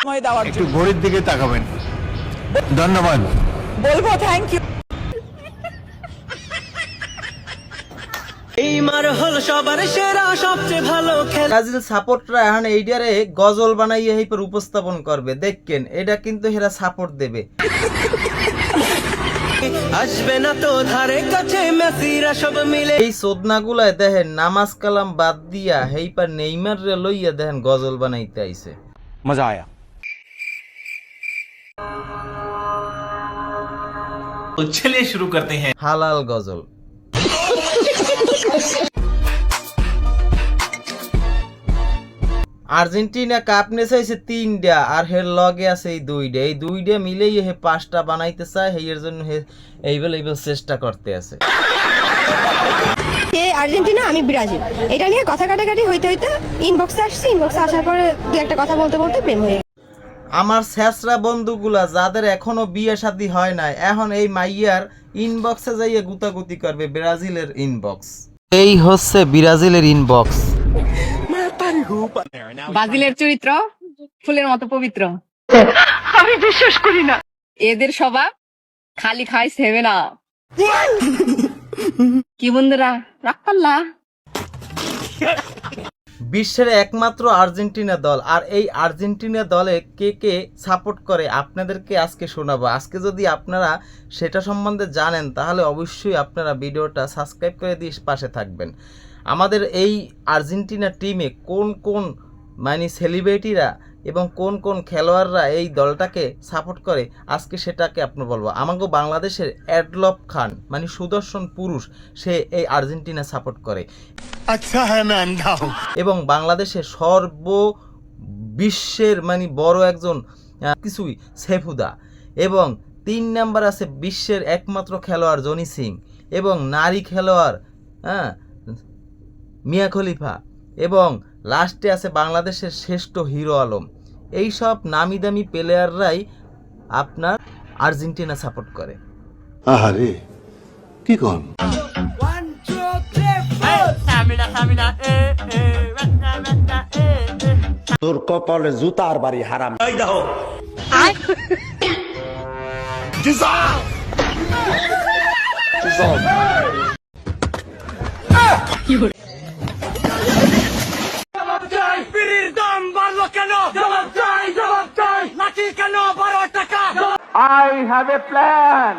সময় দেওয়ার একটু জন্য ঘড়ির দিকে তাকাবেন। ধন্যবাদ। বলবো থ্যাংক ইউ। এইমার হল সবার সেরা সবচেয়ে ভালো খেলা। ব্রাজিল সাপোর্টরা এখন এইটারে গজল বানাইয়ে এইপর উপস্থাপন করবে, দেখেন এটা কিন্তু হেরা সাপোর্ট দেবে। আসবে না তো ধারে কাছে মেসিরা সব মিলে। এই সোদনাগুলায় দেখেন নামাজ কালাম বাদ দিয়া হেইপার নেইমার রে লইয়া দেখেন গজল বানাইতে আইছে। মজা আয়া। तो चलिए शुरू करते हैं। হালাল গজল। আর্জেন্টিনা কাপ নেছাইছে 3টা আর হের লগে আছে এই 2টা, এই 2টা মিলেই হে 5টা বানাইতে চায়, এর জন্য হে এইবেল চেষ্টা করতে আছে। আর্জেন্টিনা আমি ব্রাজিল, এটা নিয়ে কথা কাটাকাটি হইতে হইতে ইনবক্সে আসছি, ইনবক্সে আসার পরে দু একটা কথা বলতে বলতে প্রেম হয়ে গেছে। আমার ছেঁচড়া বন্ধুগুলা যাদের এখনো বিয়ে শাদী হয় নাই, এখন এই মাইয়ার ইনবক্সে যাইয়ে গুতাগুতি করবে ব্রাজিলের ইনবক্স। এই হচ্ছে ব্রাজিলের ইনবক্স। ব্রাজিলের চরিত্র ফুলের মতো পবিত্র, আমি বিশ্বাস করি না। এদের স্বভাব খালি খাই সেবে না। কি বন্ধুরা রাগ পাল্লা? বিশ্বের একমাত্র আর্জেন্টিনা দল, আর এই আর্জেন্টিনা দলে কে কে সাপোর্ট করে আপনাদেরকে আজকে শোনাবো। আজকে যদি আপনারা সেটা সম্বন্ধে জানেন তাহলে অবশ্যই আপনারা ভিডিওটা সাবস্ক্রাইব করে দিয়ে পাশে থাকবেন। আমাদের এই আর্জেন্টিনা টিমে কোন কোন মানে সেলিব্রিটিরা এবং কোন কোন খেলোয়াড়রা এই দলটাকে সাপোর্ট করে আজকে সেটাকে আপনি বলবো। আমাকে বাংলাদেশের অ্যাডলফ খান মানে সুদর্শন পুরুষ, সে এই আর্জেন্টিনা সাপোর্ট করে। আচ্ছা হ্যাঁ ম্যান দাও। এবং বাংলাদেশের বিশ্বের মানে বড় একজন কিছুই সেফুদা, এবং 3 নাম্বার আছে বিশ্বের একমাত্র খেলোয়াড় জনি সিং, এবং নারী খেলোয়াড় মিয়া খলিফা, এবং লাস্টে আছে বাংলাদেশের শ্রেষ্ঠ হিরো আলম। এই সব নামি দামি প্লেয়াররাই আপনার আর্জেন্টিনা সাপোর্ট করে। আহারে কি কোন তোর কপালে জুতার বাড়ি হারাম। I have a plan.